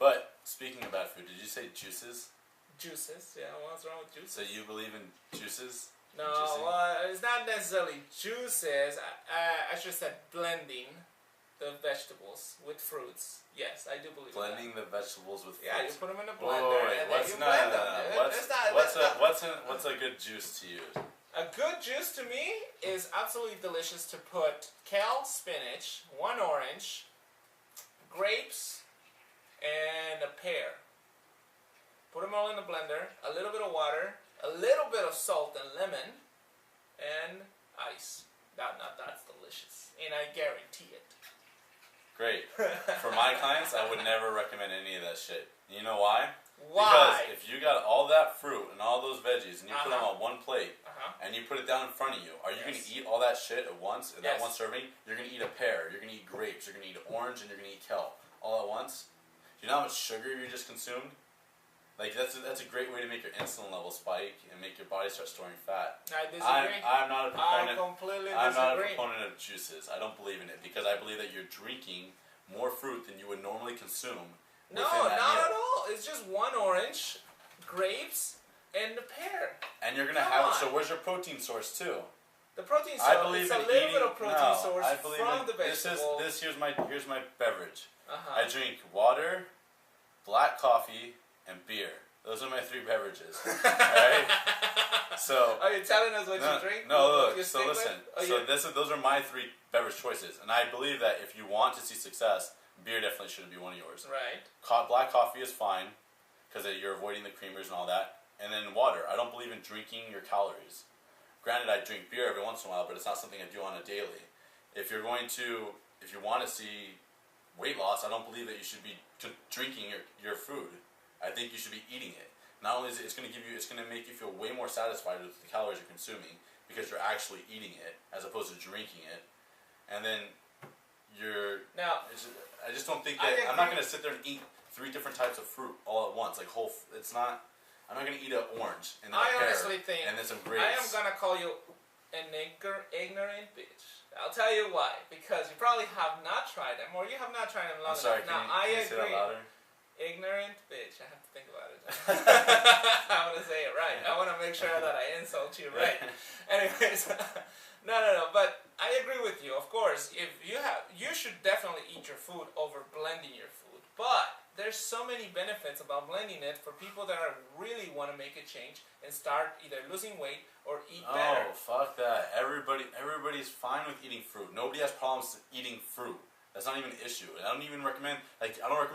But speaking of bad food, did you say juices? Juices, yeah. What's wrong with juices? So you believe in juices? No, Juicing? well, it's not necessarily juices. I should have said blending the vegetables with fruits. Yes, I do believe Blending the vegetables with fruits. Yeah, you put them in a Whoa, blender wait, and then you blend them. What's a good juice to use? A good juice to me is absolutely delicious to put kale, spinach, 1 orange, grapes, and a pear. Put them all in the blender, a little bit of water, a little bit of salt and lemon, and ice. That's delicious, and I guarantee it. Great. For my clients, I would never recommend any of that shit. You know why? Why? Because if you got all that fruit and all those veggies and you put them on one plate and you put it down in front of you, are you going to eat all that shit at once in that one serving? You're going to eat a pear, you're going to eat grapes, you're going to eat orange, and you're going to eat kale all at once? Do you know how much sugar you just consumed? Like that's a great way to make your insulin level spike and make your body start storing fat. I disagree. I'm not a proponent. I completely I'm not a disagree. proponent of juices. I don't believe in it because I believe that you're drinking more fruit than you would normally consume. No, not at all. It's just 1 orange, grapes, and the pear. And you're gonna have it. So where's your protein source too? The protein source. I believe it's in a little eating, bit of protein source I believe from in, the vegetable. Here's my beverage. Uh-huh. I drink water, black coffee, and beer. Those are my 3 beverages. Alright? So are you telling us what you drink? No, look. So listen. Those are my 3 beverage choices, and I believe that if you want to see success, beer definitely shouldn't be one of yours. Right. Black coffee is fine because you're avoiding the creamers and all that, and then water. I don't believe in drinking your calories. Granted, I drink beer every once in a while, but it's not something I do on a daily. If you want to see weight loss, I don't believe that you should be drinking your food. I think you should be eating it. Not only is it's going to make you feel way more satisfied with the calories you're consuming because you're actually eating it as opposed to drinking it. And then I just don't think that I'm not going to sit there and eat 3 different types of fruit all at once. It's not. I'm not going to eat an orange and then a pear and then some grapes. I am going to call you an ignorant bitch. I'll tell you why. Because you probably have not tried them, or you have not tried them long enough. Now, I agree. Say that louder? Ignorant bitch. I have to think about it. I want to say it right. I want to make sure that I insult you right. Anyways, no. But I agree with you. Of course, if you should definitely eat your food over blending your food. But there's so many benefits about blending it for people that really want to make a change and start either losing weight or eat better. Oh, fuck that. Everybody's fine with eating fruit. Nobody has problems eating fruit. That's not even an issue. I don't recommend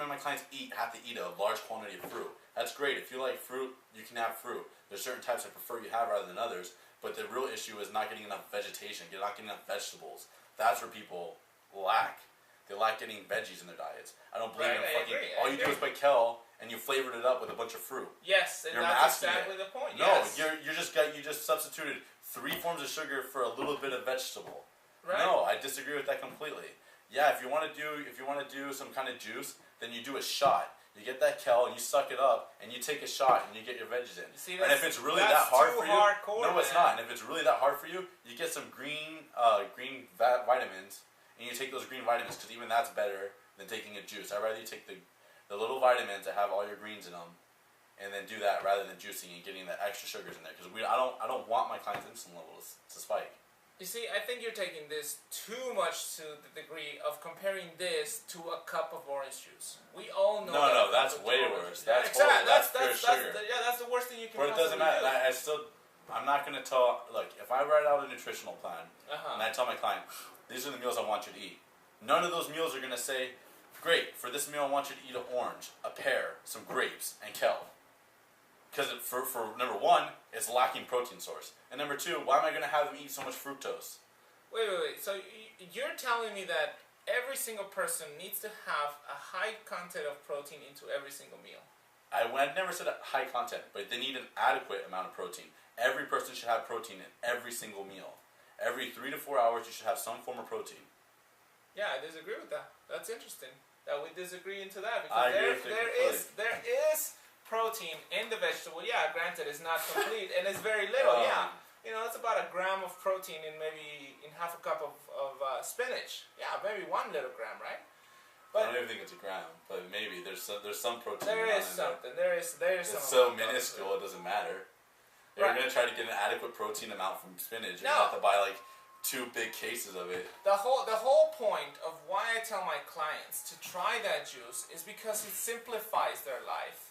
my clients have to eat a large quantity of fruit. That's great. If you like fruit, you can have fruit. There's certain types I prefer you have rather than others. But the real issue is not getting enough vegetation. You're not getting enough vegetables. That's where people lack. They lack getting veggies in their diets. I don't believe in fucking. All you do is put kale and you flavored it up with a bunch of fruit. Yes, and that's exactly the point. No, yes. you just substituted 3 forms of sugar for a little bit of vegetable. Right. No, I disagree with that completely. Yeah, if you want to do some kind of juice, then you do a shot. You get that kale and you suck it up and you take a shot and you get your veggies in. See, and if it's really that hard for you, no, it's not. And if it's really that hard for you, you get some green vitamins and you take those green vitamins because even that's better than taking a juice. I'd rather you take the little vitamins that have all your greens in them and then do that rather than juicing and getting the extra sugars in there because I don't want my clients' insulin levels to spike. You see, I think you're taking this too much to the degree of comparing this to a cup of orange juice. We all know. No, that's way worse. That's exactly. That's sugar. That's the worst thing you can. But it doesn't matter. I'm not going to tell. Look, if I write out a nutritional plan and I tell my client, these are the meals I want you to eat. None of those meals are going to say, great, for this meal I want you to eat an orange, a pear, some grapes, and kale. Because for number 1, it's lacking protein source. And number 2, why am I going to have them eat so much fructose? Wait. So you're telling me that every single person needs to have a high content of protein into every single meal? I never said a high content, but they need an adequate amount of protein. Every person should have protein in every single meal. Every 3 to 4 hours, you should have some form of protein. Yeah, I disagree with that. That's interesting that we disagree into that I because agree there is protein in the vegetable. Yeah, granted, it's not complete and it's very little. Yeah, it's about a gram of protein in half a cup of spinach. Yeah, maybe 1 little gram, right? I don't even think it's a gram, but maybe there's some protein. There is something. There is it's some. It's so minuscule, it doesn't matter. If you're gonna try to get an adequate protein amount from spinach, you're gonna have to buy like 2 big cases of it. The whole point of why I tell my clients to try that juice is because it simplifies their life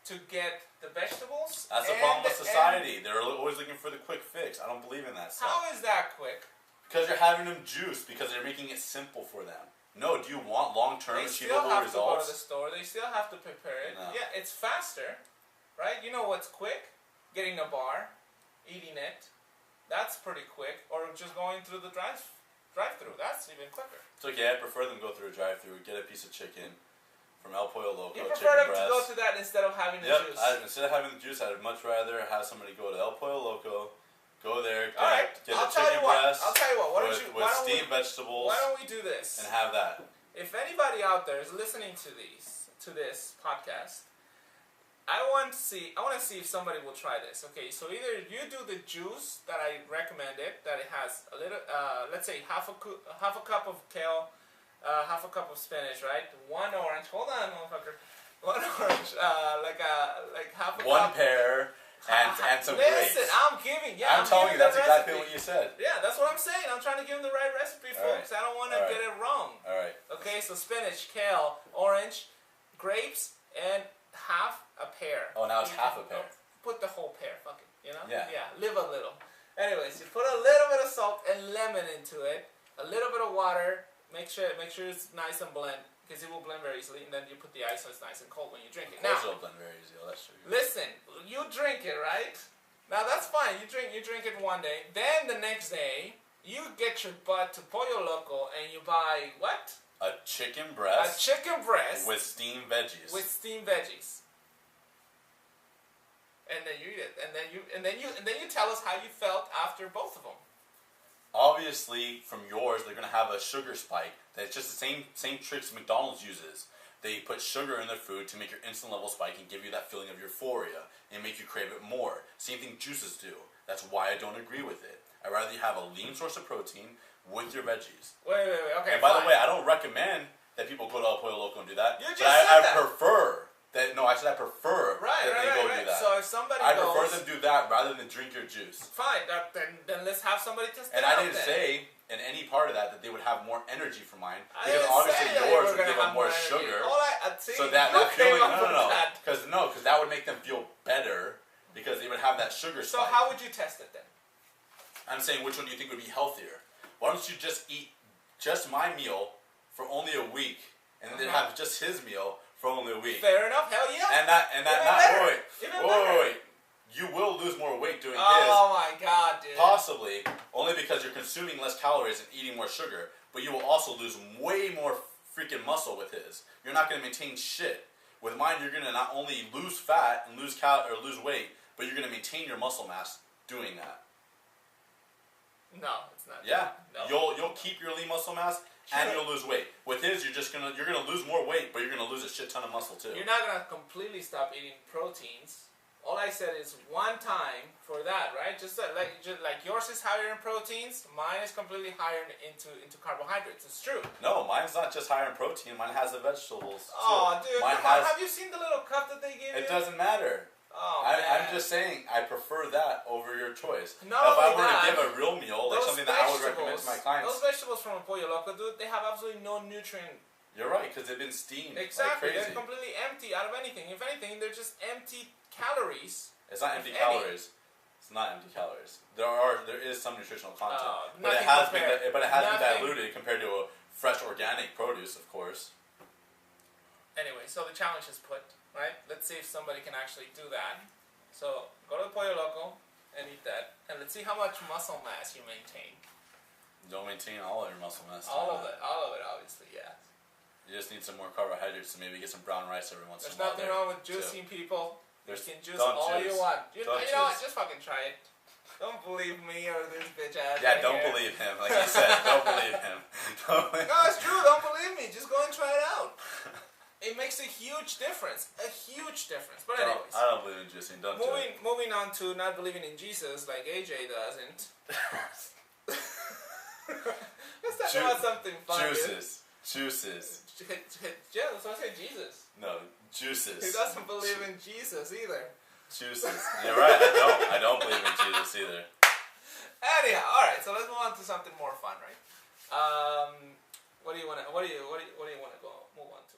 to get the vegetables. That's the problem with society. They're always looking for the quick fix. I don't believe in that stuff. How is that quick? Because you're having them juice because they're making it simple for them. No, do you want long-term achievable results? They still have to go to the store. They still have to prepare it. No. Yeah, it's faster, right? You know what's quick? Getting a bar, eating it. That's pretty quick. Or just going through the drive-through. That's even quicker. It's okay. I prefer them go through a drive-through, get a piece of chicken from El Pollo Loco. You prefer them to go to that instead of having the juice? Instead of having the juice, I'd much rather have somebody go to El Pollo Loco, go there, get I'll a chicken breast. I'll tell you what. With steamed vegetables. Why don't we do this? And have that. If anybody out there is listening to this podcast, I want to see if somebody will try this. Okay, so either you do the juice that I recommended, that it has a little, let's say half a cup of kale, half a cup of spinach, right? 1 orange. Hold on, motherfucker. 1 orange, like half a cup. 1 pear. And some grapes. Listen, I'm giving. Yeah, I'm telling you, that's exactly what you said. Yeah, that's what I'm saying. I'm trying to give them the right recipe, folks. Right. I don't want to get it wrong. All right. Okay, so spinach, kale, orange, grapes, and half a pear. Oh, now it's half a pear. Put the whole pear, fuck it. You know? Yeah. Yeah, live a little. Anyways, you put a little bit of salt and lemon into it, a little bit of water. Make sure it's nice and blend, because it will blend very easily, and then you put the ice so it's nice and cold when you drink it. Of course it'll blend very easily. Oh, that's true. Listen, you drink it, right? Now that's fine. You drink it one day. Then the next day, you get your butt to Pollo Loco and you buy what? A chicken breast. A chicken breast with steamed veggies. With steamed veggies. And then you eat it, and then you tell us how you felt after both of them. Obviously, from yours, they're gonna have a sugar spike. That's just the same tricks McDonald's uses. They put sugar in their food to make your insulin level spike and give you that feeling of euphoria and make you crave it more. Same thing juices do. That's why I don't agree with it. I'd rather you have a lean source of protein with your veggies. Wait. Okay. And by the way, I don't recommend that people go to El Pollo Loco and do that. You just said that. I prefer that. No, I said I prefer that they go do that. So if somebody I prefer them do that rather than drink your juice. Fine. Then let's have somebody test it out. And I didn't say in any part of that they would have more energy from mine, because obviously yours would give them more sugar. So that feeling, because that would make them feel better, because they would have that sugar spike. So how would you test it then? I'm saying, which one do you think would be healthier? Why don't you just eat just my meal for only a week, and then have just his meal for only a week? Fair enough. Hell yeah. Wait. You will lose more weight doing his. Oh my god, dude. Possibly, only because you're consuming less calories and eating more sugar, but you will also lose way more freaking muscle with his. You're not going to maintain shit. With mine, you're going to not only lose fat and lose weight, but you're going to maintain your muscle mass doing that. No, it's not. Yeah. No. You'll keep your lean muscle mass and you'll lose weight. With his, you're gonna lose more weight, but you're gonna lose a shit ton of muscle too. You're not gonna completely stop eating proteins. All I said is one time for that, right? Just like yours is higher in proteins, mine is completely higher into carbohydrates. It's true. No, mine's not just higher in protein. Mine has the vegetables too. Oh, dude, have you seen the little cup that they give you? It doesn't matter. Oh, I'm just saying, I prefer that over your choice. Not if I only were that, to give a real meal, like something that I would recommend to my clients. Those vegetables from Pollo Loco, dude, they have absolutely no nutrient. You're right, because they've been steamed. Exactly, like crazy. They're completely empty out of anything. If anything, they're just empty calories. It's not empty calories. It's not empty calories. There is some nutritional content, but it has been diluted compared to a fresh organic produce, of course. Anyway, so the challenge is put, right? Let's see if somebody can actually do that. So go to the Pollo Loco and eat that, and let's see how much muscle mass you maintain. Don't maintain all of your muscle mass. All of it, obviously, yeah. You just need some more carbohydrates, so maybe get some brown rice every once in a There's while. nothing wrong with juicing, people. You can juice all you want. You know what? Just fucking try it. Don't believe me or this bitch ass. Yeah, don't believe him. Like you said, don't believe him. No, it's true. Don't believe me. Just go and try it out. It makes a huge difference. A huge difference. But anyways. I don't believe in juicing. Don't do it. Moving on to not believing in Jesus like AJ doesn't. Let's talk about something fun. Juices. Yeah, that's why I say Jesus. No, juices. He doesn't believe in Jesus either. Juices. You're right. I don't believe in Jesus either. Anyhow, all right. So let's move on to something more fun, right? What do you want to move on to?